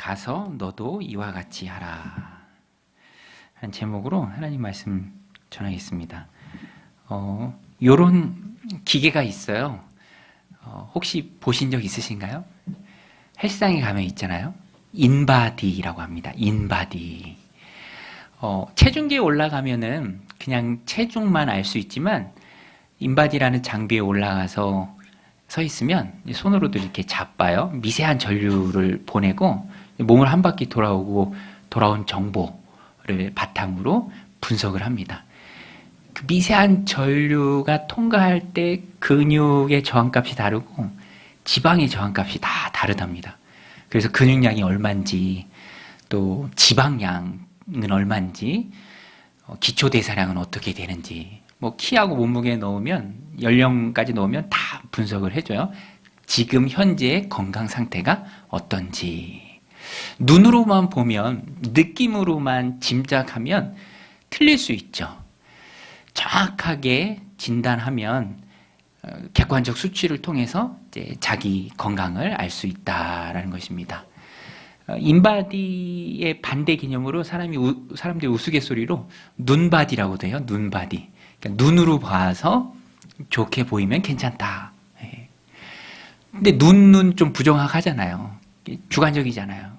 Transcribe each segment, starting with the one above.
가서 너도 이와 같이 하라 라는 제목으로 하나님 말씀 전하겠습니다. 요런 기계가 있어요. 혹시 보신 적 있으신가요? 헬스장에 가면 있잖아요. 인바디라고 합니다. 인바디. 체중계에 올라가면은 그냥 체중만 알 수 있지만 인바디라는 장비에 올라가서 서 있으면 손으로도 이렇게 잡아요. 미세한 전류를 보내고 몸을 한 바퀴 돌아온 정보를 바탕으로 분석을 합니다. 그 미세한 전류가 통과할 때 근육의 저항값이 다르고 지방의 저항값이 다 다르답니다. 그래서 근육량이 얼마인지 또 지방량은 얼마인지 기초대사량은 어떻게 되는지 뭐 키하고 몸무게 넣으면 연령까지 넣으면 다 분석을 해줘요. 지금 현재의 건강 상태가 어떤지 눈으로만 보면 느낌으로만 짐작하면 틀릴 수 있죠. 정확하게 진단하면 객관적 수치를 통해서 이제 자기 건강을 알 수 있다라는 것입니다. 인바디의 반대 개념으로 사람들이 우스갯소리로 눈바디라고도 해요. 눈바디. 그러니까 눈으로 봐서 좋게 보이면 괜찮다. 근데 눈은 좀 부정확하잖아요. 주관적이잖아요.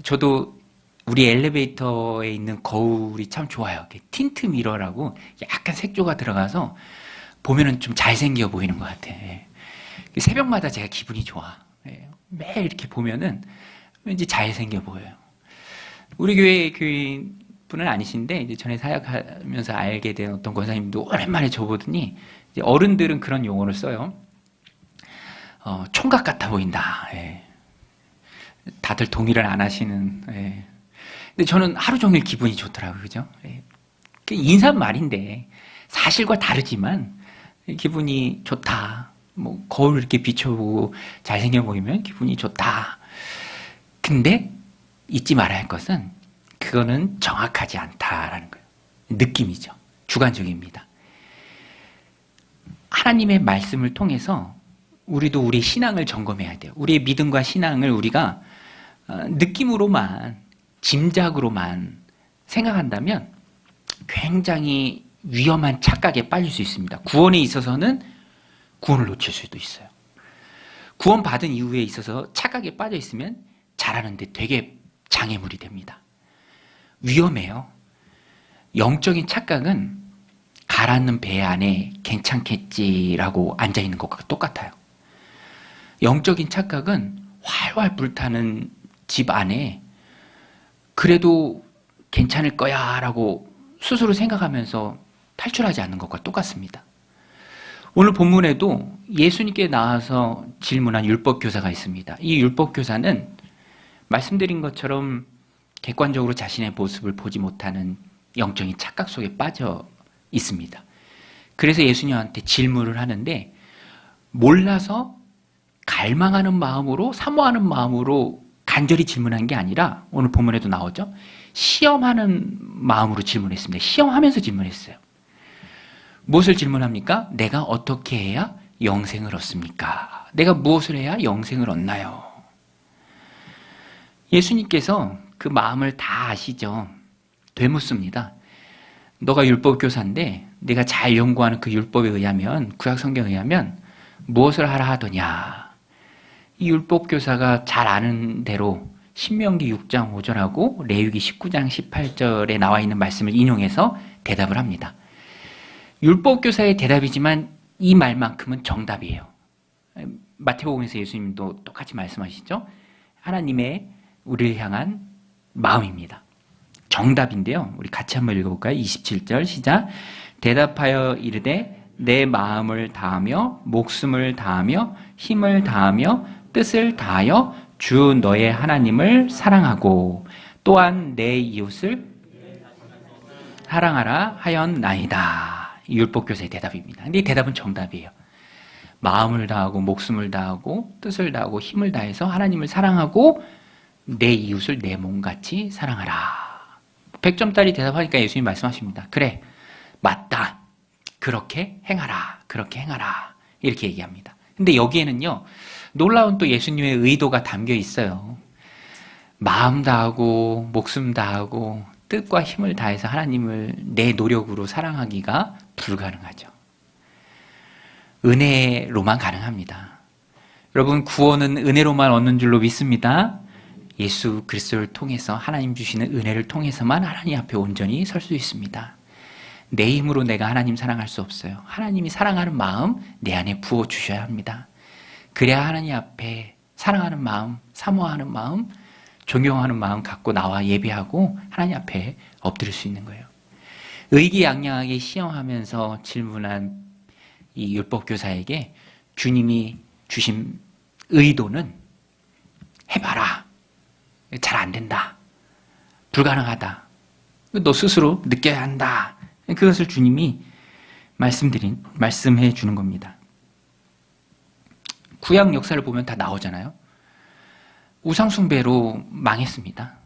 저도 우리 엘리베이터에 있는 거울이 참 좋아요. 틴트 미러라고 약간 색조가 들어가서 보면은 좀 잘생겨 보이는 것 같아. 새벽마다 제가 기분이 좋아. 매일 이렇게 보면은 왠지 잘생겨 보여요. 우리 교회 교인분은 아니신데 이제 전에 사역하면서 알게 된 어떤 권사님도 오랜만에 줘보더니 이제 어른들은 그런 용어를 써요. 총각 같아 보인다. 다들 동의를 안 하시는. 근데 저는 하루 종일 기분이 좋더라고요. 그죠? 인사말인데 사실과 다르지만 기분이 좋다. 뭐 거울 이렇게 비춰보고 잘생겨 보이면 기분이 좋다. 근데 잊지 말아야 할 것은 그거는 정확하지 않다라는 거예요. 느낌이죠. 주관적입니다. 하나님의 말씀을 통해서 우리도 우리의 신앙을 점검해야 돼요. 우리의 믿음과 신앙을 우리가 느낌으로만 짐작으로만 생각한다면 굉장히 위험한 착각에 빠질 수 있습니다. 구원에 있어서는 구원을 놓칠 수도 있어요. 구원 받은 이후에 있어서 착각에 빠져 있으면 잘하는데 되게 장애물이 됩니다. 위험해요. 영적인 착각은 가라앉는 배 안에 괜찮겠지라고 앉아있는 것과 똑같아요. 영적인 착각은 활활 불타는 집 안에 그래도 괜찮을 거야 라고 스스로 생각하면서 탈출하지 않는 것과 똑같습니다. 오늘 본문에도 예수님께 나와서 질문한 율법교사가 있습니다. 이 율법교사는 말씀드린 것처럼 객관적으로 자신의 모습을 보지 못하는 영적인 착각 속에 빠져 있습니다. 그래서 예수님한테 질문을 하는데 몰라서 갈망하는 마음으로 사모하는 마음으로 간절히 질문한 게 아니라 오늘 본문에도 나오죠. 시험하는 마음으로 질문했습니다. 시험하면서 질문했어요. 무엇을 질문합니까? 내가 어떻게 해야 영생을 얻습니까? 내가 무엇을 해야 영생을 얻나요? 예수님께서 그 마음을 다 아시죠. 되묻습니다. 너가 율법교사인데 내가 잘 연구하는 그 율법에 의하면 구약 성경에 의하면 무엇을 하라 하더냐. 이 율법교사가 잘 아는 대로 신명기 6장 5절하고 레위기 19장 18절에 나와 있는 말씀을 인용해서 대답을 합니다. 율법교사의 대답이지만 이 말만큼은 정답이에요. 마태복음에서 예수님도 똑같이 말씀하시죠. 하나님의 우리를 향한 마음입니다. 정답인데요. 우리 같이 한번 읽어볼까요? 27절 시작. 대답하여 이르되 내 마음을 다하며 목숨을 다하며 힘을 다하며 뜻을 다하여 주 너의 하나님을 사랑하고 또한 내 이웃을 사랑하라 하였나이다. 이 율법교사의 대답입니다. 근데 이 대답은 정답이에요. 마음을 다하고 목숨을 다하고 뜻을 다하고 힘을 다해서 하나님을 사랑하고 내 이웃을 내 몸같이 사랑하라. 100점짜리 대답하니까 예수님 말씀하십니다. 그래, 맞다. 그렇게 행하라. 그렇게 행하라. 이렇게 얘기합니다. 근데 여기에는요, 놀라운 또 예수님의 의도가 담겨 있어요. 마음 다하고 목숨 다하고 뜻과 힘을 다해서 하나님을 내 노력으로 사랑하기가 불가능하죠. 은혜로만 가능합니다. 여러분, 구원은 은혜로만 얻는 줄로 믿습니다. 예수 그리스도를 통해서, 하나님 주시는 은혜를 통해서만 하나님 앞에 온전히 설 수 있습니다. 내 힘으로 내가 하나님 사랑할 수 없어요. 하나님이 사랑하는 마음 내 안에 부어주셔야 합니다. 그래야 하나님 앞에 사랑하는 마음, 사모하는 마음, 존경하는 마음 갖고 나와 예배하고 하나님 앞에 엎드릴 수 있는 거예요. 의기양양하게 시험하면서 질문한 이 율법교사에게 주님이 주신 의도는 해봐라. 잘 안 된다. 불가능하다. 너 스스로 느껴야 한다. 그것을 주님이 말씀해 주는 겁니다. 구약 역사를 보면 다 나오잖아요. 우상숭배로 망했습니다.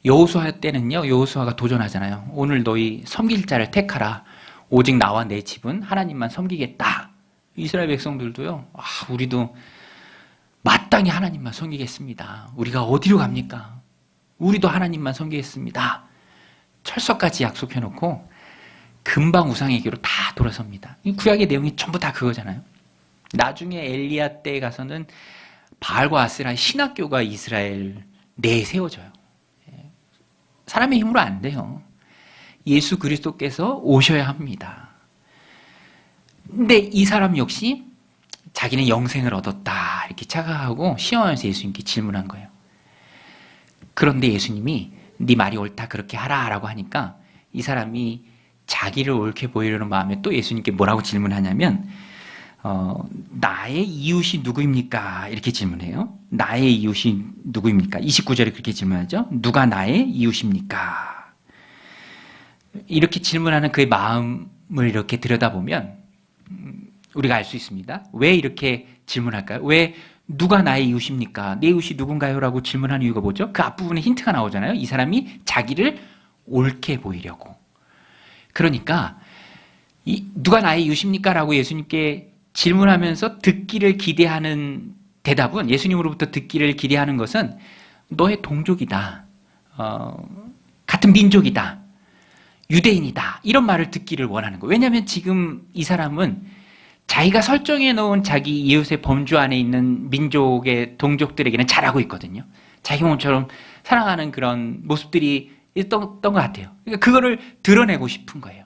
여호수아 때는요, 여호수아가 도전하잖아요. 오늘 너희 섬길 자를 택하라. 오직 나와 내 집은 하나님만 섬기겠다. 이스라엘 백성들도요, 우리도 마땅히 하나님만 섬기겠습니다. 우리가 어디로 갑니까? 우리도 하나님만 섬기겠습니다. 철석같이 약속해놓고 금방 우상에게로 다 돌아섭니다. 이 구약의 내용이 전부 다 그거잖아요. 나중에 엘리야 때에 가서는 바알과 아세라의 신학교가 이스라엘 내에 세워져요. 사람의 힘으로 안 돼요. 예수 그리스도께서 오셔야 합니다. 근데 이 사람 역시 자기는 영생을 얻었다 이렇게 착각하고 시험하면서 예수님께 질문한 거예요. 그런데 예수님이 네 말이 옳다 그렇게 하라 라고 하니까 이 사람이 자기를 옳게 보이려는 마음에 또 예수님께 뭐라고 질문하냐면 나의 이웃이 누구입니까? 이렇게 질문해요. 나의 이웃이 누구입니까? 29절에 그렇게 질문하죠. 누가 나의 이웃입니까? 이렇게 질문하는 그의 마음을 이렇게 들여다보면 우리가 알 수 있습니다. 왜 이렇게 질문할까요? 왜 누가 나의 이웃입니까? 내 이웃이 누군가요? 라고 질문하는 이유가 뭐죠? 그 앞부분에 힌트가 나오잖아요. 이 사람이 자기를 옳게 보이려고. 그러니까 누가 나의 이웃입니까? 라고 예수님께 질문하면서 듣기를 기대하는 대답은, 예수님으로부터 듣기를 기대하는 것은 너의 동족이다, 같은 민족이다, 유대인이다, 이런 말을 듣기를 원하는 거예요. 왜냐하면 지금 이 사람은 자기가 설정해 놓은 자기 이웃의 범주 안에 있는 민족의 동족들에게는 잘하고 있거든요. 자기 몸처럼 사랑하는 그런 모습들이 있던 것 같아요. 그러니까 그거를 드러내고 싶은 거예요.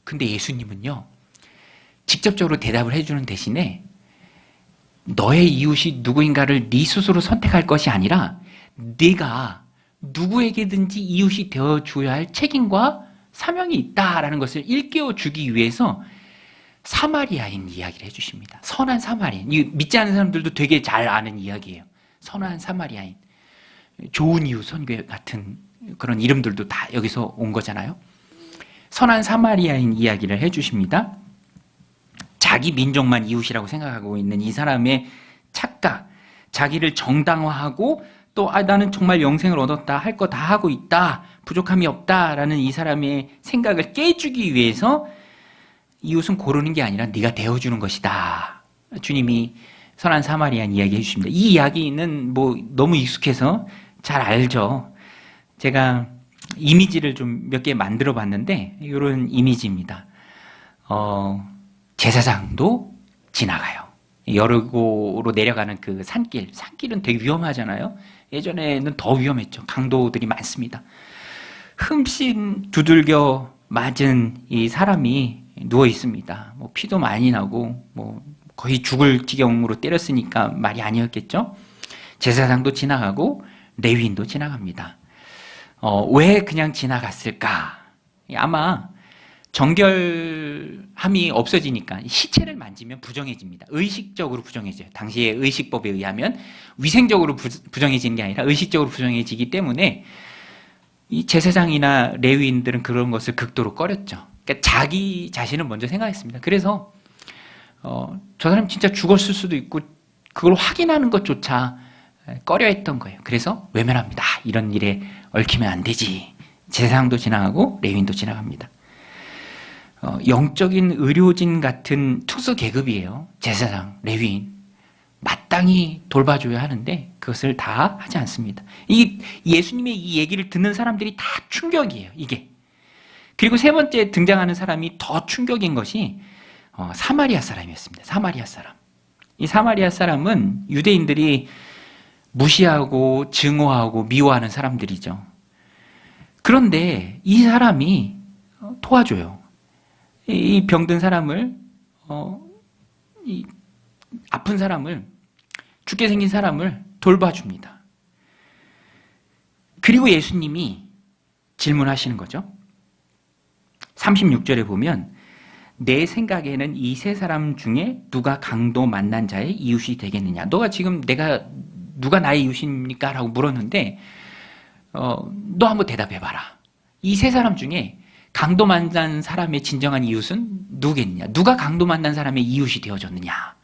근데 예수님은요, 직접적으로 대답을 해주는 대신에 너의 이웃이 누구인가를 네 스스로 선택할 것이 아니라 네가 누구에게든지 이웃이 되어줘야 할 책임과 사명이 있다라는 것을 일깨워 주기 위해서 사마리아인 이야기를 해주십니다. 선한 사마리아인. 믿지 않는 사람들도 되게 잘 아는 이야기예요. 선한 사마리아인. 좋은 이웃 선교 같은 그런 이름들도 다 여기서 온 거잖아요. 선한 사마리아인 이야기를 해주십니다. 자기 민족만 이웃이라고 생각하고 있는 이 사람의 착각, 자기를 정당화하고 또 나는 정말 영생을 얻었다, 할 거 다 하고 있다, 부족함이 없다라는 이 사람의 생각을 깨주기 위해서 이웃은 고르는 게 아니라 네가 되어주는 것이다. 주님이 선한 사마리아인 이야기 해주십니다. 이 이야기는 뭐 너무 익숙해서 잘 알죠. 제가 이미지를 좀 몇 개 만들어 봤는데 이런 이미지입니다. 제사장도 지나가요. 여리고로 내려가는 그 산길은 되게 위험하잖아요. 예전에는 더 위험했죠. 강도들이 많습니다. 흠씬 두들겨 맞은 이 사람이 누워 있습니다. 뭐 피도 많이 나고 뭐 거의 죽을 지경으로 때렸으니까 말이 아니었겠죠. 제사장도 지나가고 레위인도 지나갑니다. 왜 그냥 지나갔을까? 아마 정결함이 없어지니까 시체를 만지면 부정해집니다. 의식적으로 부정해져요. 당시의 의식법에 의하면 위생적으로 부정해지는 게 아니라 의식적으로 부정해지기 때문에 이 제사장이나 레위인들은 그런 것을 극도로 꺼렸죠. 그러니까 자기 자신을 먼저 생각했습니다. 그래서 저 사람 진짜 죽었을 수도 있고 그걸 확인하는 것조차 꺼려했던 거예요. 그래서 외면합니다. 이런 일에 얽히면 안 되지. 제사장도 지나가고 레위인도 지나갑니다. 영적인 의료진 같은 특수 계급이에요. 제사장, 레위인. 마땅히 돌봐줘야 하는데 그것을 다 하지 않습니다. 이 예수님의 이 얘기를 듣는 사람들이 다 충격이에요, 이게. 그리고 세 번째 등장하는 사람이 더 충격인 것이 사마리아 사람이었습니다. 사마리아 사람. 이 사마리아 사람은 유대인들이 무시하고 증오하고 미워하는 사람들이죠. 그런데 이 사람이 도와줘요. 이 병든 사람을, 이 아픈 사람을, 죽게 생긴 사람을 돌봐줍니다. 그리고 예수님이 질문하시는 거죠. 36절에 보면 내 생각에는 이 세 사람 중에 누가 강도 만난 자의 이웃이 되겠느냐. 너가 지금 누가 나의 이웃입니까? 라고 물었는데 너 한번 대답해봐라. 이 세 사람 중에 강도 만난 사람의 진정한 이웃은 누구겠느냐? 누가 강도 만난 사람의 이웃이 되어줬느냐?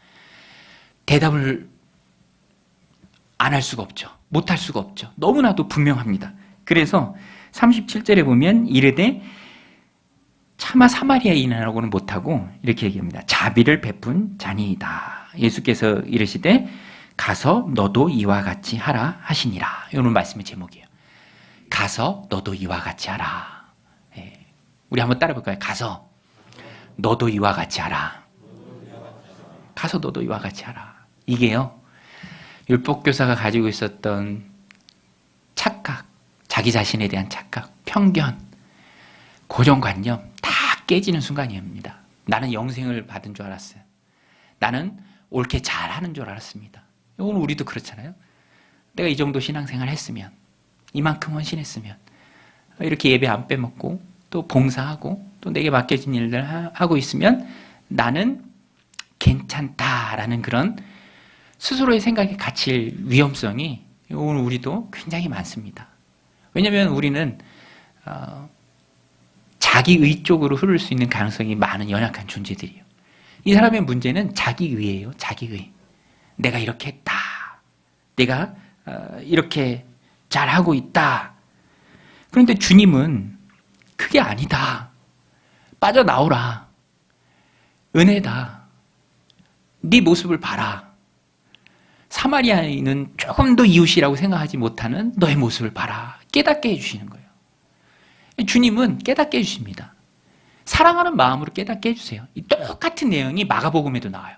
대답을 안 할 수가 없죠. 못 할 수가 없죠. 너무나도 분명합니다. 그래서 37절에 보면 이르되 차마 사마리아인이라고는 못하고 이렇게 얘기합니다. 자비를 베푼 자니이다. 예수께서 이르시되 가서 너도 이와 같이 하라 하시니라. 이런 말씀의 제목이에요. 가서 너도 이와 같이 하라. 우리 한번 따라 볼까요? 가서 너도 이와 같이 하라. 가서 너도 이와 같이 하라. 이게요, 율법교사가 가지고 있었던 착각, 자기 자신에 대한 착각, 편견, 고정관념 다 깨지는 순간입니다. 나는 영생을 받은 줄 알았어요. 나는 옳게 잘하는 줄 알았습니다. 오늘 우리도 그렇잖아요. 내가 이 정도 신앙생활 했으면, 이만큼 헌신했으면, 이렇게 예배 안 빼먹고 또 봉사하고 또 내게 맡겨진 일들 하고 있으면 나는 괜찮다라는 그런 스스로의 생각에 갇힐 위험성이 오늘 우리도 굉장히 많습니다. 왜냐하면 우리는 자기의 쪽으로 흐를 수 있는 가능성이 많은 연약한 존재들이에요. 이 사람의 문제는 자기의예요. 자기의. 내가 이렇게 했다. 내가 이렇게 잘하고 있다. 그런데 주님은 그게 아니다. 빠져나오라. 은혜다. 네 모습을 봐라. 사마리아인은 조금 더 이웃이라고 생각하지 못하는 너의 모습을 봐라. 깨닫게 해주시는 거예요. 주님은 깨닫게 해주십니다. 사랑하는 마음으로 깨닫게 해주세요. 이 똑같은 내용이 마가복음에도 나와요.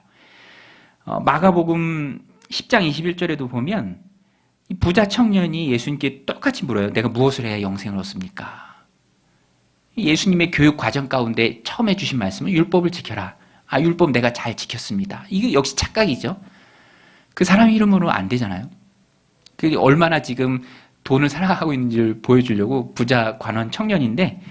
마가복음 10장 21절에도 보면 이 부자 청년이 예수님께 똑같이 물어요. 내가 무엇을 해야 영생을 얻습니까? 예수님의 교육 과정 가운데 처음 해주신 말씀은 율법을 지켜라. 율법 내가 잘 지켰습니다. 이게 역시 착각이죠. 그 사람 이름으로 안 되잖아요. 그게 얼마나 지금 돈을 사랑하고 있는지를 보여주려고 부자 관원 청년인데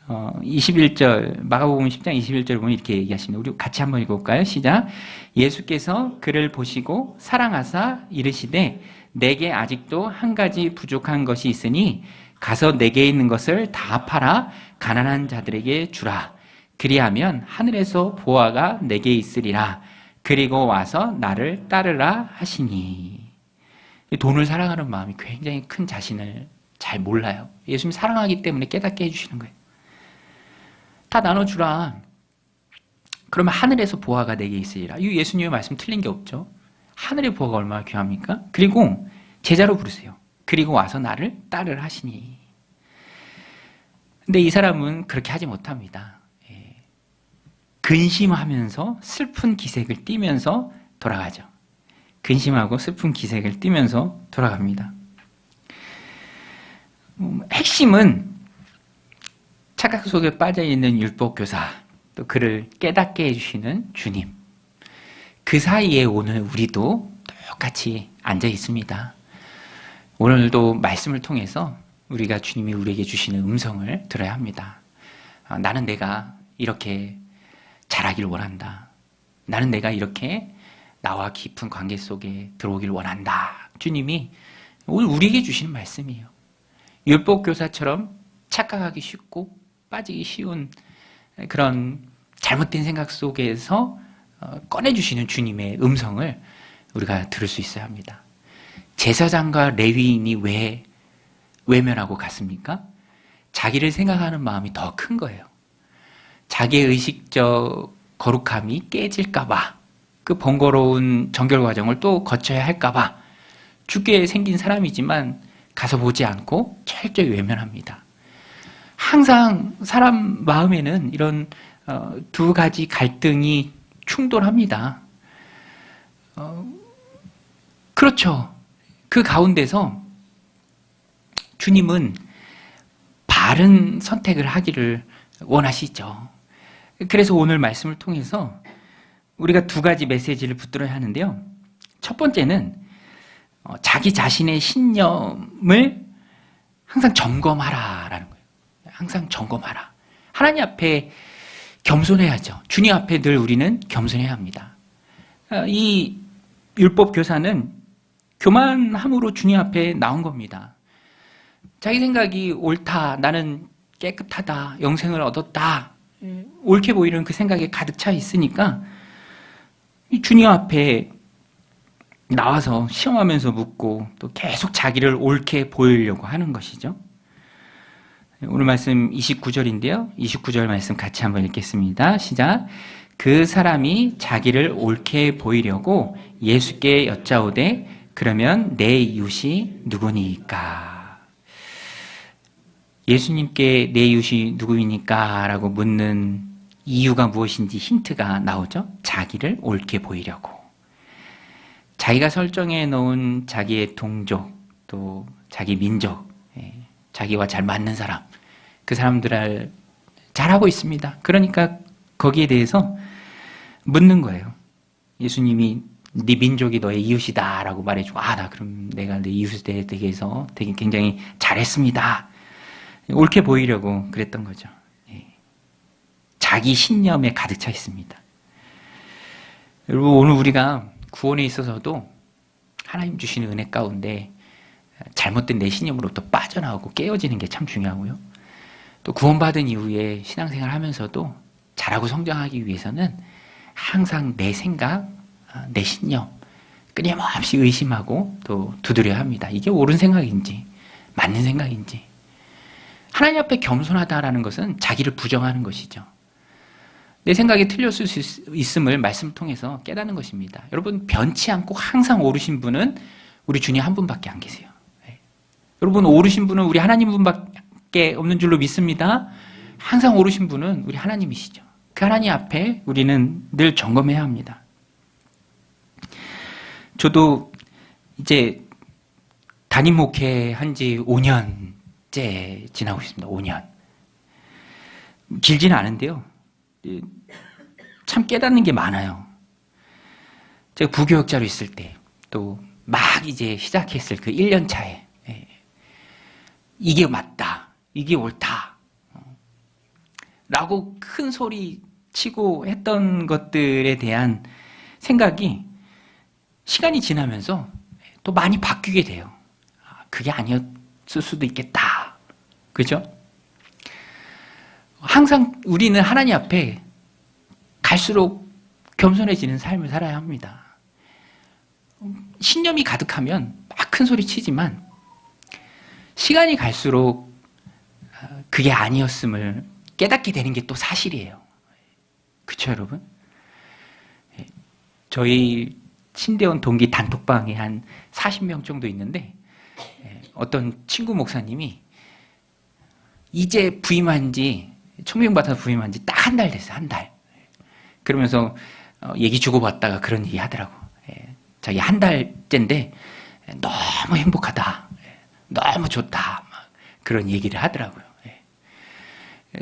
21절 마가복음 10장 21절 보면 이렇게 얘기하십니다. 우리 같이 한번 읽어볼까요? 시작. 예수께서 그를 보시고 사랑하사 이르시되 내게 아직도 한 가지 부족한 것이 있으니 가서 내게 있는 것을 다 팔아 가난한 자들에게 주라. 그리하면 하늘에서 보화가 내게 있으리라. 그리고 와서 나를 따르라 하시니. 돈을 사랑하는 마음이 굉장히 큰 자신을 잘 몰라요. 예수님 사랑하기 때문에 깨닫게 해주시는 거예요. 다 나눠주라. 그러면 하늘에서 보화가 내게 있으리라. 이 예수님의 말씀 틀린 게 없죠. 하늘의 보화가 얼마나 귀합니까? 그리고 제자로 부르세요. 그리고 와서 나를 따르라 하시니. 근데 이 사람은 그렇게 하지 못합니다. 근심하면서 슬픈 기색을 띠면서 돌아가죠. 근심하고 슬픈 기색을 띠면서 돌아갑니다. 핵심은 착각 속에 빠져있는 율법교사, 또 그를 깨닫게 해주시는 주님. 그 사이에 오늘 우리도 똑같이 앉아 있습니다. 오늘도 말씀을 통해서 우리가 주님이 우리에게 주시는 음성을 들어야 합니다. 나는 내가 이렇게 잘하길 원한다. 나는 내가 이렇게 나와 깊은 관계 속에 들어오길 원한다. 주님이 오늘 우리에게 주시는 말씀이에요. 율법교사처럼 착각하기 쉽고 빠지기 쉬운 그런 잘못된 생각 속에서 꺼내주시는 주님의 음성을 우리가 들을 수 있어야 합니다. 제사장과 레위인이 왜 외면하고 갔습니까? 자기를 생각하는 마음이 더 큰 거예요. 자기의 의식적 거룩함이 깨질까 봐 그 번거로운 정결 과정을 또 거쳐야 할까봐 죽게 생긴 사람이지만 가서 보지 않고 철저히 외면합니다. 항상 사람 마음에는 이런 두 가지 갈등이 충돌합니다. 그렇죠. 그 가운데서 주님은 바른 선택을 하기를 원하시죠. 그래서 오늘 말씀을 통해서 우리가 두 가지 메시지를 붙들어야 하는데요. 첫 번째는 자기 자신의 신념을 항상 점검하라라는 거예요. 항상 점검하라. 하나님 앞에 겸손해야죠. 주님 앞에 늘 우리는 겸손해야 합니다. 이 율법 교사는 교만함으로 주님 앞에 나온 겁니다. 자기 생각이 옳다, 나는 깨끗하다, 영생을 얻었다, 옳게 보이는 그 생각에 가득 차 있으니까 주님 앞에 나와서 시험하면서 묻고 또 계속 자기를 옳게 보이려고 하는 것이죠. 오늘 말씀 29절인데요. 29절 말씀 같이 한번 읽겠습니다. 시작. 그 사람이 자기를 옳게 보이려고 예수께 여짜오되 그러면 내 이웃이 누구니까? 예수님께 내 이웃이 누구입니까? 라고 묻는 이유가 무엇인지 힌트가 나오죠. 자기를 옳게 보이려고. 자기가 설정해 놓은 자기의 동족, 또 자기 민족, 자기와 잘 맞는 사람, 그 사람들을 잘하고 있습니다. 그러니까 거기에 대해서 묻는 거예요. 예수님이 네 민족이 너의 이웃이다 라고 말해주고, 나 그럼 내가 내 이웃에 대해서 되게 굉장히 잘했습니다. 옳게 보이려고 그랬던 거죠. 자기 신념에 가득 차 있습니다. 여러분, 오늘 우리가 구원에 있어서도 하나님 주시는 은혜 가운데 잘못된 내 신념으로부터 빠져나오고 깨어지는 게 참 중요하고요. 또 구원받은 이후에 신앙생활 하면서도 잘하고 성장하기 위해서는 항상 내 생각, 내 신념 끊임없이 의심하고 또 두드려야 합니다. 이게 옳은 생각인지 맞는 생각인지. 하나님 앞에 겸손하다라는 것은 자기를 부정하는 것이죠. 내 생각이 틀렸을 수 있음을 말씀을 통해서 깨닫는 것입니다. 여러분, 변치 않고 항상 오르신 분은 우리 주님 한 분밖에 안 계세요. 여러분, 오르신 분은 우리 하나님 분밖에 없는 줄로 믿습니다. 항상 오르신 분은 우리 하나님이시죠. 그 하나님 앞에 우리는 늘 점검해야 합니다. 저도 이제 담임 목회 한 지 5년째 지나고 있습니다. 5년. 길지는 않은데요. 참 깨닫는 게 많아요. 제가 부교역자로 있을 때, 또 막 이제 시작했을 그 1년 차에, 이게 맞다, 이게 옳다, 라고 큰 소리 치고 했던 것들에 대한 생각이 시간이 지나면서 또 많이 바뀌게 돼요. 그게 아니었을 수도 있겠다. 그죠? 항상 우리는 하나님 앞에 갈수록 겸손해지는 삶을 살아야 합니다. 신념이 가득하면 막 큰 소리 치지만 시간이 갈수록 그게 아니었음을 깨닫게 되는 게 또 사실이에요. 그렇죠, 여러분? 저희 신대원 동기 단톡방에 한 40명 정도 있는데 어떤 친구 목사님이 이제 부임한 지 총명받아서 부임한 지 딱 한 달 됐어요. 한 달. 그러면서 얘기 주고받다가 그런 얘기 하더라고. 자기 한 달째인데 너무 행복하다. 너무 좋다. 그런 얘기를 하더라고요.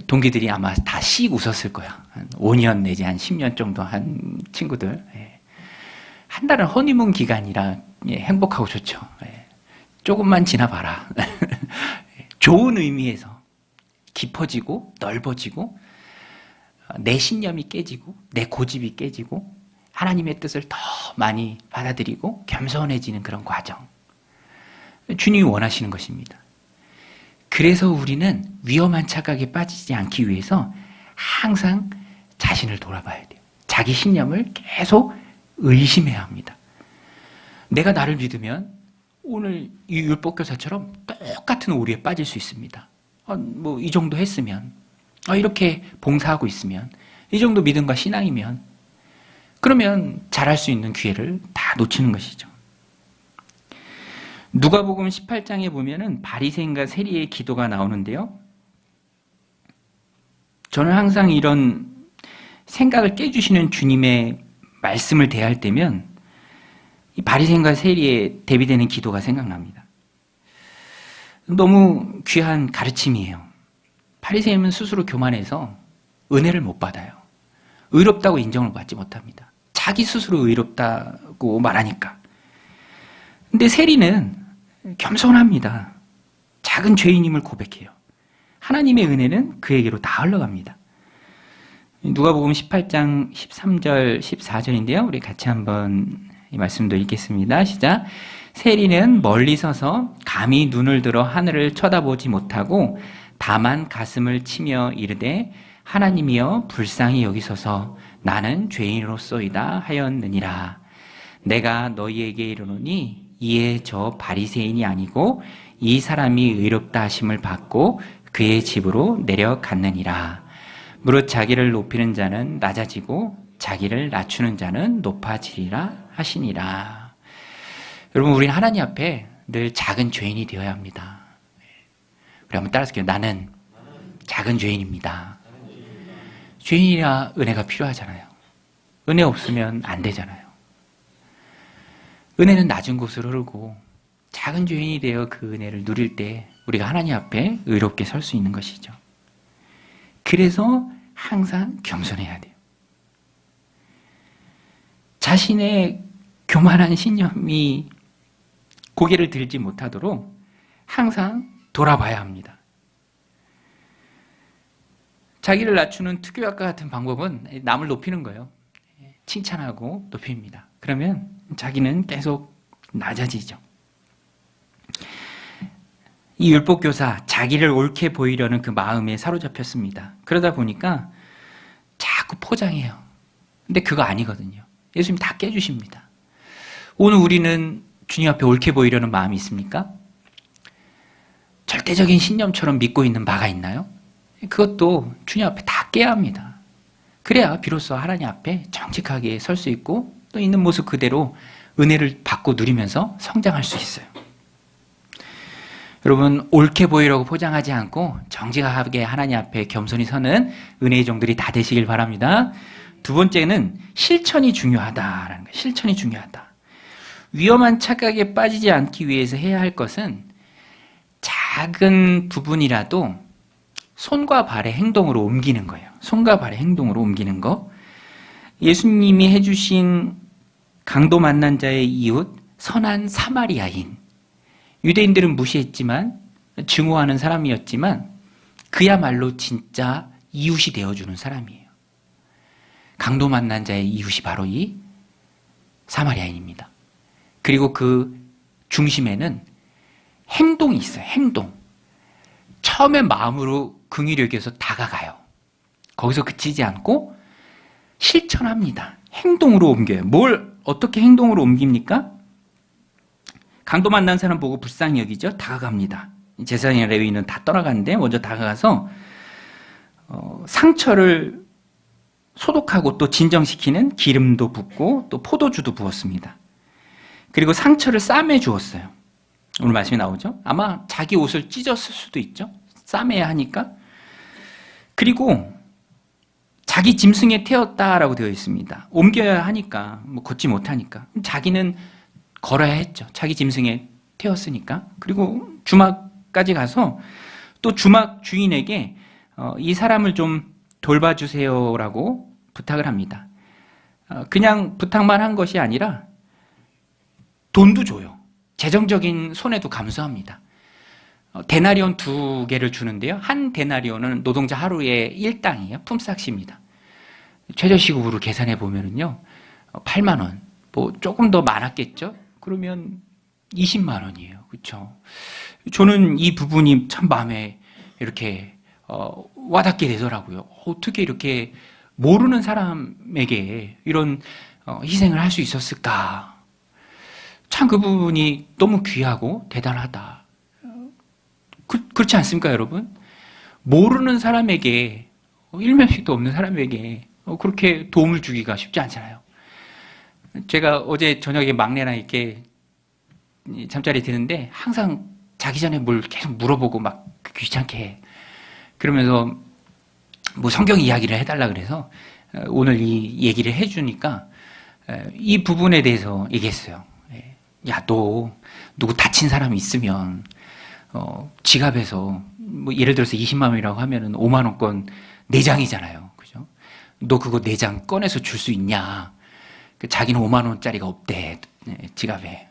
동기들이 아마 다 씩 웃었을 거야. 한 5년 내지 한 10년 정도 한 친구들. 한 달은 허니문 기간이라 행복하고 좋죠. 조금만 지나봐라. 좋은 의미에서 깊어지고 넓어지고 내 신념이 깨지고 내 고집이 깨지고 하나님의 뜻을 더 많이 받아들이고 겸손해지는 그런 과정. 주님이 원하시는 것입니다. 그래서 우리는 위험한 착각에 빠지지 않기 위해서 항상 자신을 돌아봐야 돼요. 자기 신념을 계속 의심해야 합니다. 내가 나를 믿으면 오늘 이 율법교사처럼 똑같은 오류에 빠질 수 있습니다. 뭐 이 정도 했으면, 이렇게 봉사하고 있으면, 이 정도 믿음과 신앙이면 그러면 잘할 수 있는 기회를 다 놓치는 것이죠. 누가복음 18장에 보면은 바리새인과 세리의 기도가 나오는데요. 저는 항상 이런 생각을 깨주시는 주님의 말씀을 대할 때면 이 바리새인과 세리에 대비되는 기도가 생각납니다. 너무 귀한 가르침이에요. 바리새인은 스스로 교만해서 은혜를 못 받아요. 의롭다고 인정을 받지 못합니다. 자기 스스로 의롭다고 말하니까. 근데 세리는 겸손합니다. 작은 죄인임을 고백해요. 하나님의 은혜는 그에게로 다 흘러갑니다. 누가복음 18장 13절 14절인데요. 우리 같이 한번 이 말씀도 읽겠습니다. 시작. 세리는 멀리 서서 감히 눈을 들어 하늘을 쳐다보지 못하고 다만 가슴을 치며 이르되 하나님이여 불쌍히 여기소서 나는 죄인으로소이다 하였느니라. 내가 너희에게 이르노니 이에 저 바리새인이 아니고 이 사람이 의롭다 하심을 받고 그의 집으로 내려갔느니라. 무릇 자기를 높이는 자는 낮아지고 자기를 낮추는 자는 높아지리라 하시니라. 여러분, 우리는 하나님 앞에 늘 작은 죄인이 되어야 합니다. 우리 한번 따라서요. 나는 작은 죄인입니다. 죄인이라 은혜가 필요하잖아요. 은혜 없으면 안 되잖아요. 은혜는 낮은 곳으로 흐르고 작은 죄인이 되어 그 은혜를 누릴 때 우리가 하나님 앞에 의롭게 설 수 있는 것이죠. 그래서 항상 겸손해야 돼요. 자신의 교만한 신념이 고개를 들지 못하도록 항상 돌아봐야 합니다. 자기를 낮추는 특교약과 같은 방법은 남을 높이는 거예요. 칭찬하고 높입니다. 그러면 자기는 계속 낮아지죠. 이 율법교사, 자기를 옳게 보이려는 그 마음에 사로잡혔습니다. 그러다 보니까 자꾸 포장해요. 근데 그거 아니거든요. 예수님 다 깨주십니다. 오늘 우리는 주님 앞에 옳게 보이려는 마음이 있습니까? 절대적인 신념처럼 믿고 있는 바가 있나요? 그것도 주님 앞에 다 깨야 합니다. 그래야 비로소 하나님 앞에 정직하게 설 수 있고 또 있는 모습 그대로 은혜를 받고 누리면서 성장할 수 있어요. 여러분, 옳게 보이려고 포장하지 않고 정직하게 하나님 앞에 겸손히 서는 은혜의 종들이 다 되시길 바랍니다. 두 번째는 실천이 중요하다라는 거예요. 실천이 중요하다. 위험한 착각에 빠지지 않기 위해서 해야 할 것은 작은 부분이라도 손과 발의 행동으로 옮기는 거예요. 손과 발의 행동으로 옮기는 거. 예수님이 해주신 강도 만난 자의 이웃, 선한 사마리아인. 유대인들은 무시했지만, 증오하는 사람이었지만 그야말로 진짜 이웃이 되어주는 사람이에요. 강도 만난 자의 이웃이 바로 이 사마리아인입니다. 그리고 그 중심에는 행동이 있어요. 행동. 처음에 마음으로 긍휼히 여겨서 다가가요. 거기서 그치지 않고 실천합니다. 행동으로 옮겨요. 뭘 어떻게 행동으로 옮깁니까? 강도 만난 사람 보고 불쌍히 여기죠. 다가갑니다. 제사장이나 레위인은 다 떠나가는데 먼저 다가가서 상처를 소독하고 또 진정시키는 기름도 붓고 또 포도주도 부었습니다. 그리고 상처를 싸매 주었어요. 오늘 말씀이 나오죠. 아마 자기 옷을 찢었을 수도 있죠. 싸매야 하니까. 그리고 자기 짐승에 태웠다라고 되어 있습니다. 옮겨야 하니까, 걷지 못하니까. 자기는 걸어야 했죠. 자기 짐승에 태웠으니까. 그리고 주막까지 가서 또 주막 주인에게 이 사람을 좀 돌봐주세요라고 부탁을 합니다. 그냥 부탁만 한 것이 아니라 돈도 줘요. 재정적인 손해도 감수합니다. 데나리온 2개를 주는데요. 한 데나리온은 노동자 하루의 일당이에요. 품삯입니다. 최저시급으로 계산해 보면은요, 8만 원, 뭐 조금 더 많았겠죠. 그러면 20만 원이에요. 그렇죠? 저는 이 부분이 참 마음에 이렇게 와닿게 되더라고요. 어떻게 이렇게 모르는 사람에게 이런 희생을 할 수 있었을까? 참 그 부분이 너무 귀하고 대단하다. 그렇지 않습니까, 여러분? 모르는 사람에게, 일면식도 없는 사람에게 그렇게 도움을 주기가 쉽지 않잖아요. 제가 어제 저녁에 막내랑 이렇게 잠자리 드는데 항상 자기 전에 뭘 계속 물어보고 막 귀찮게 해. 그러면서 뭐 성경 이야기를 해달라 그래서 오늘 이 얘기를 해주니까 이 부분에 대해서 얘기했어요. 야, 너 누구 다친 사람이 있으면 지갑에서 뭐 예를 들어서 20만 원이라고 하면은 5만 원권 4장이잖아요. 그죠? 너 그거 4장 꺼내서 줄 수 있냐? 자기는 5만 원짜리가 없대. 지갑에.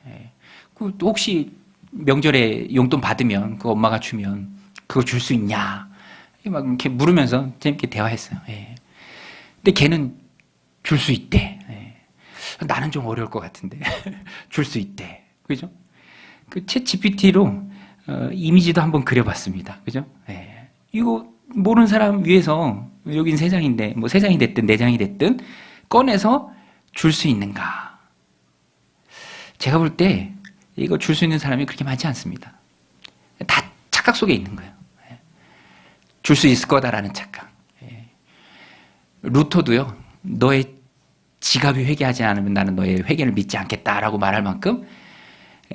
혹시 명절에 용돈 받으면 그 엄마가 주면 그거 줄 수 있냐? 막 이렇게 물으면서 재밌게 대화했어요. 근데 걔는 줄 수 있대. 나는 좀 어려울 것 같은데 줄 수 있대. 그죠? 그 챗 GPT로 이미지도 한번 그려봤습니다. 그죠? 이거 모르는 사람 위해서 여긴 3장인데 뭐 3장이 됐든 4장이 됐든 꺼내서 줄 수 있는가? 제가 볼 때 이거 줄 수 있는 사람이 그렇게 많지 않습니다. 다 착각 속에 있는 거예요. 줄 수 있을 거다라는 착각. 루터도요, 너의 지갑이 회개하지 않으면 나는 너의 회개를 믿지 않겠다라고 말할 만큼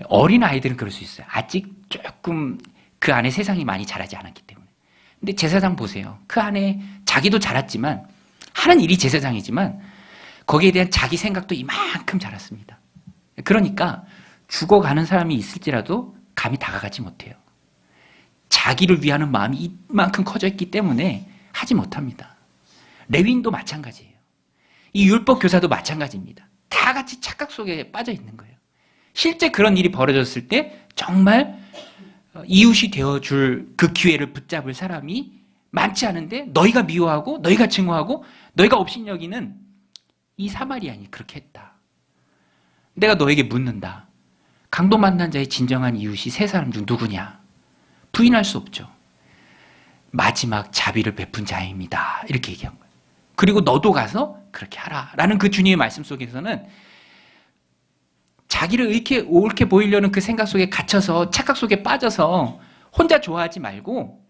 어린 아이들은 그럴 수 있어요. 아직 조금 그 안에 세상이 많이 자라지 않았기 때문에. 근데 제사장 보세요. 그 안에 자기도 자랐지만 하는 일이 제사장이지만 거기에 대한 자기 생각도 이만큼 자랐습니다. 그러니까 죽어가는 사람이 있을지라도 감히 다가가지 못해요. 자기를 위하는 마음이 이만큼 커져 있기 때문에 하지 못합니다. 레위인도 마찬가지예요. 이 율법 교사도 마찬가지입니다. 다 같이 착각 속에 빠져 있는 거예요. 실제 그런 일이 벌어졌을 때 정말 이웃이 되어줄 그 기회를 붙잡을 사람이 많지 않은데 너희가 미워하고 너희가 증오하고 너희가 업신여기는 이 사마리아인이 그렇게 했다. 내가 너에게 묻는다. 강도 만난 자의 진정한 이웃이 3사람 중 누구냐? 부인할 수 없죠. 마지막 자비를 베푼 자입니다. 이렇게 얘기한 거예요. 그리고 너도 가서 그렇게 하라. 라는 그 주님의 말씀 속에서는 자기를 이렇게 옳게 보이려는 그 생각 속에 갇혀서 착각 속에 빠져서 혼자 좋아하지 말고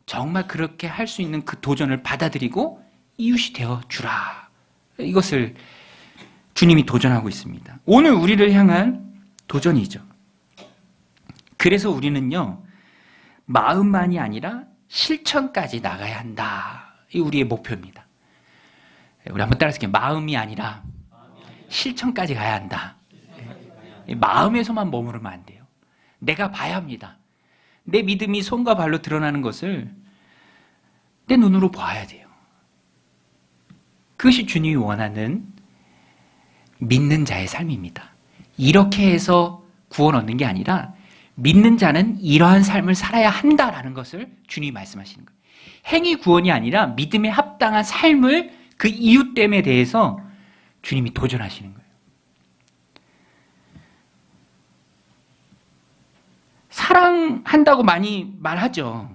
정말 그렇게 할 수 있는 그 도전을 받아들이고 이웃이 되어주라. 이것을 주님이 도전하고 있습니다. 오늘 우리를 향한 도전이죠. 그래서 우리는요, 마음만이 아니라 실천까지 나가야 한다. 이 우리의 목표입니다. 우리 한번 따라서 마음이 아니라 실천까지 가야 한다. 마음에서만 머무르면 안 돼요. 내가 봐야 합니다. 내 믿음이 손과 발로 드러나는 것을 내 눈으로 봐야 돼요. 그것이 주님이 원하는 믿는 자의 삶입니다. 이렇게 해서 구원 얻는 게 아니라 믿는 자는 이러한 삶을 살아야 한다라는 것을 주님이 말씀하시는 거예요. 행위 구원이 아니라 믿음에 합당한 삶을 그 이웃됨에 대해서 주님이 도전하시는 거예요. 사랑한다고 많이 말하죠.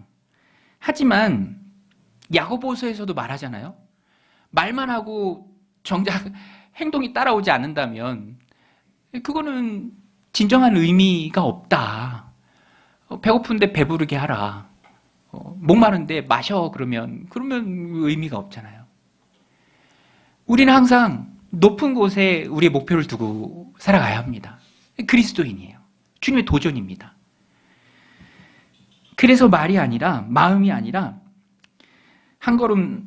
하지만 야고보서에서도 말하잖아요. 말만 하고 정작 행동이 따라오지 않는다면 그거는 진정한 의미가 없다. 배고픈데 배부르게 하라. 목마른데 마셔 그러면 의미가 없잖아요. 우리는 항상 높은 곳에 우리의 목표를 두고 살아가야 합니다. 그리스도인이에요. 주님의 도전입니다. 그래서 말이 아니라 마음이 아니라 한 걸음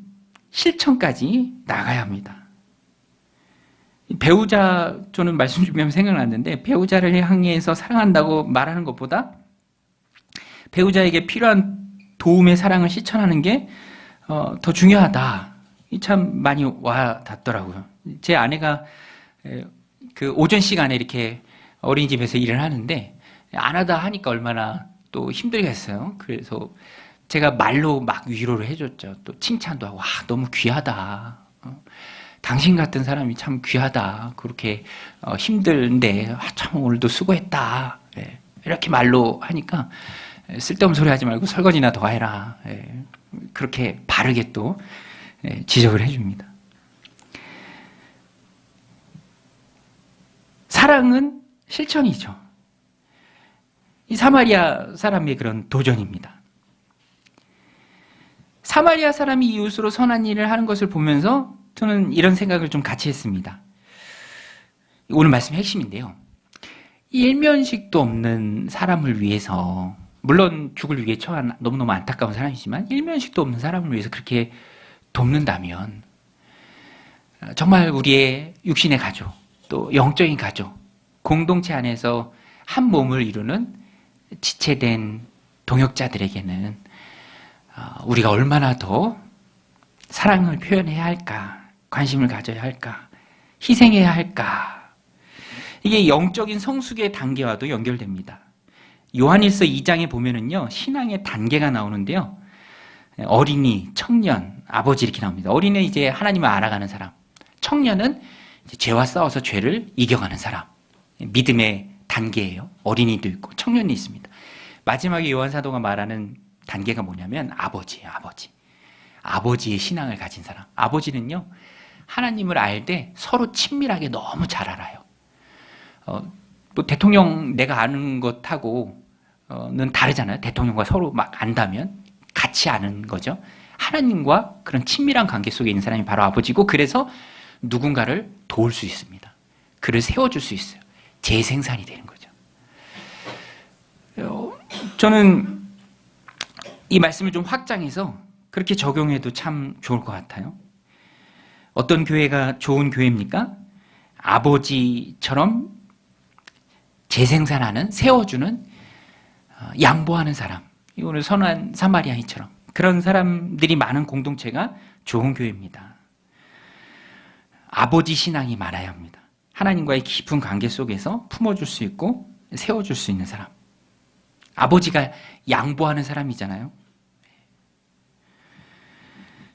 실천까지 나가야 합니다. 배우자, 저는 말씀 준비하면 생각났는데 배우자를 향해서 사랑한다고 말하는 것보다 배우자에게 필요한 도움의 사랑을 실천하는 게 더 중요하다. 참 많이 와 닿더라고요. 제 아내가 그 오전 시간에 이렇게 어린이집에서 일을 하는데 안 하다 하니까 얼마나 또 힘들겠어요. 그래서 제가 말로 막 위로를 해줬죠. 또 칭찬도 하고, 너무 귀하다. 당신 같은 사람이 참 귀하다. 그렇게 힘든데 참 오늘도 수고했다. 이렇게 말로 하니까 쓸데없는 소리 하지 말고 설거지나 더 해라. 그렇게 바르게 또 지적을 해줍니다. 사랑은 실천이죠. 이 사마리아 사람의 그런 도전입니다. 사마리아 사람이 이웃으로 선한 일을 하는 것을 보면서 저는 이런 생각을 좀 같이 했습니다. 오늘 말씀의 핵심인데요. 일면식도 없는 사람을 위해서, 물론 죽을 위해 처한 너무너무 안타까운 사람이지만 일면식도 없는 사람을 위해서 그렇게 돕는다면 정말 우리의 육신의 가족, 또 영적인 가족, 공동체 안에서 한 몸을 이루는 지체된 동역자들에게는 우리가 얼마나 더 사랑을 표현해야 할까, 관심을 가져야 할까, 희생해야 할까. 이게 영적인 성숙의 단계와도 연결됩니다. 요한일서 2장에 보면은요, 신앙의 단계가 나오는데요. 어린이, 청년, 아버지 이렇게 나옵니다. 어린이는 이제 하나님을 알아가는 사람. 청년은 이제 죄와 싸워서 죄를 이겨가는 사람. 믿음의 단계예요. 어린이도 있고 청년이 있습니다. 마지막에 요한 사도가 말하는 단계가 뭐냐면 아버지예요. 아버지. 아버지의 신앙을 가진 사람. 아버지는요, 하나님을 알되 서로 친밀하게 너무 잘 알아요. 뭐 대통령 내가 아는 것하고는 다르잖아요. 대통령과 서로 막 안다면 같이 아는 거죠. 하나님과 그런 친밀한 관계 속에 있는 사람이 바로 아버지고, 그래서 누군가를 도울 수 있습니다. 그를 세워줄 수 있어요. 재생산이 되는 거죠. 저는 이 말씀을 좀 확장해서 그렇게 적용해도 참 좋을 것 같아요. 어떤 교회가 좋은 교회입니까? 아버지처럼 재생산하는, 세워주는, 양보하는 사람. 오늘 선한 사마리아인처럼 그런 사람들이 많은 공동체가 좋은 교회입니다. 아버지 신앙이 많아야 합니다. 하나님과의 깊은 관계 속에서 품어줄 수 있고 세워줄 수 있는 사람. 아버지가 양보하는 사람이잖아요.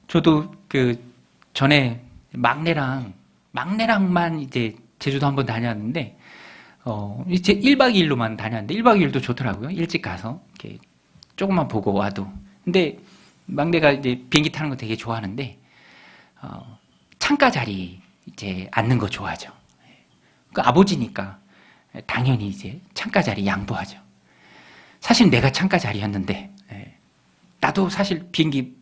저도 전에 막내랑만 이제 제주도 한번 다녔는데, 이제 1박 2일로만 다녔는데 1박 2일도 좋더라고요. 일찍 가서 이렇게 조금만 보고 와도. 근데 막내가 이제 비행기 타는 거 되게 좋아하는데, 창가 자리 이제 앉는 거 좋아하죠. 그 아버지니까 당연히 이제 창가 자리 양보하죠. 사실 내가 창가 자리였는데, 나도 사실 비행기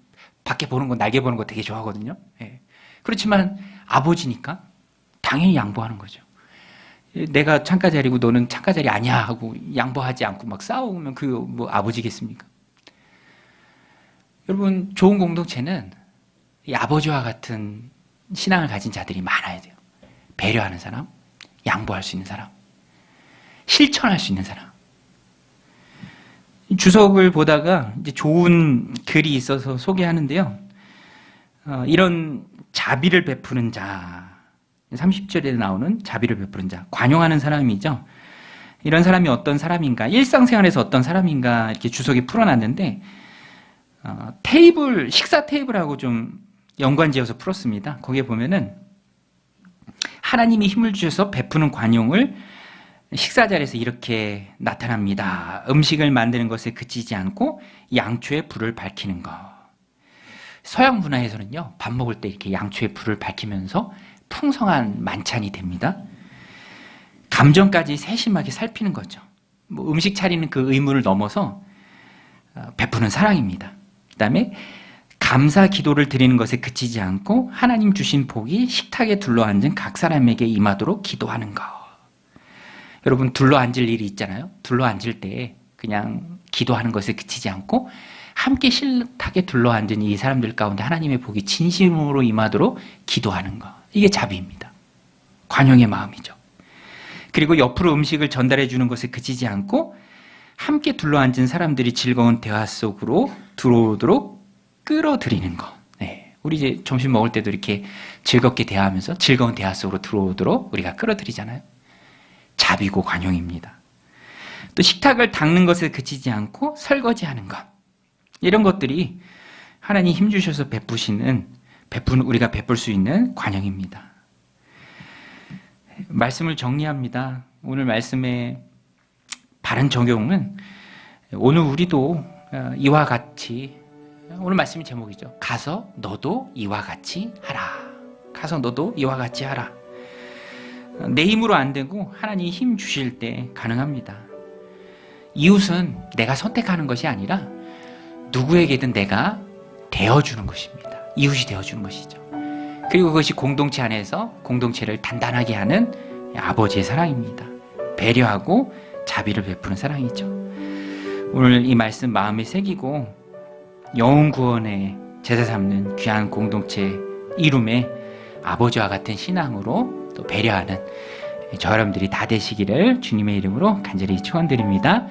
밖에 보는 거, 날개 보는 거 되게 좋아하거든요. 그렇지만 아버지니까 당연히 양보하는 거죠. 내가 창가 자리고 너는 창가 자리 아니야 하고 양보하지 않고 막 싸우면 그 뭐 아버지겠습니까? 여러분, 좋은 공동체는 이 아버지와 같은 신앙을 가진 자들이 많아야 돼요. 배려하는 사람, 양보할 수 있는 사람, 실천할 수 있는 사람. 주석을 보다가 이제 좋은 글이 있어서 소개하는데요. 이런 자비를 베푸는 자, 30절에 나오는 자비를 베푸는 자, 관용하는 사람이죠. 이런 사람이 어떤 사람인가, 일상생활에서 어떤 사람인가 이렇게 주석이 풀어놨는데, 식사 테이블하고 좀 연관지어서 풀었습니다. 거기에 보면은 하나님이 힘을 주셔서 베푸는 관용을 식사 자리에서 이렇게 나타납니다. 음식을 만드는 것에 그치지 않고 양초에 불을 밝히는 것. 서양 문화에서는요, 밥 먹을 때 이렇게 양초에 불을 밝히면서 풍성한 만찬이 됩니다. 감정까지 세심하게 살피는 거죠. 뭐 음식 차리는 그 의무를 넘어서 베푸는 사랑입니다. 그 다음에 감사 기도를 드리는 것에 그치지 않고 하나님 주신 복이 식탁에 둘러앉은 각 사람에게 임하도록 기도하는 것. 여러분, 둘러앉을 일이 있잖아요. 둘러앉을 때 그냥 기도하는 것에 그치지 않고 함께 식탁에 둘러앉은 이 사람들 가운데 하나님의 복이 진심으로 임하도록 기도하는 것. 이게 자비입니다. 관용의 마음이죠. 그리고 옆으로 음식을 전달해 주는 것에 그치지 않고 함께 둘러앉은 사람들이 즐거운 대화 속으로 들어오도록 끌어들이는 것. 네. 우리 이제 점심 먹을 때도 이렇게 즐겁게 대화하면서 즐거운 대화 속으로 들어오도록 우리가 끌어들이잖아요. 자비고 관용입니다. 또 식탁을 닦는 것에 그치지 않고 설거지하는 것. 이런 것들이 하나님 힘 주셔서 우리가 베풀 수 있는 관용입니다. 말씀을 정리합니다. 오늘 말씀의 바른 적용은 오늘 우리도 이와 같이, 오늘 말씀의 제목이죠. 가서 너도 이와 같이 하라. 가서 너도 이와 같이 하라. 내 힘으로 안 되고 하나님이 힘 주실 때 가능합니다. 이웃은 내가 선택하는 것이 아니라 누구에게든 내가 되어주는 것입니다. 이웃이 되어주는 것이죠. 그리고 그것이 공동체 안에서 공동체를 단단하게 하는 아버지의 사랑입니다. 배려하고 자비를 베푸는 사랑이죠. 오늘 이 말씀 마음에 새기고 영혼 구원에 제사 삼는 귀한 공동체 이룸에 아버지와 같은 신앙으로 또 배려하는 저 여러분들이 다 되시기를 주님의 이름으로 간절히 축원드립니다.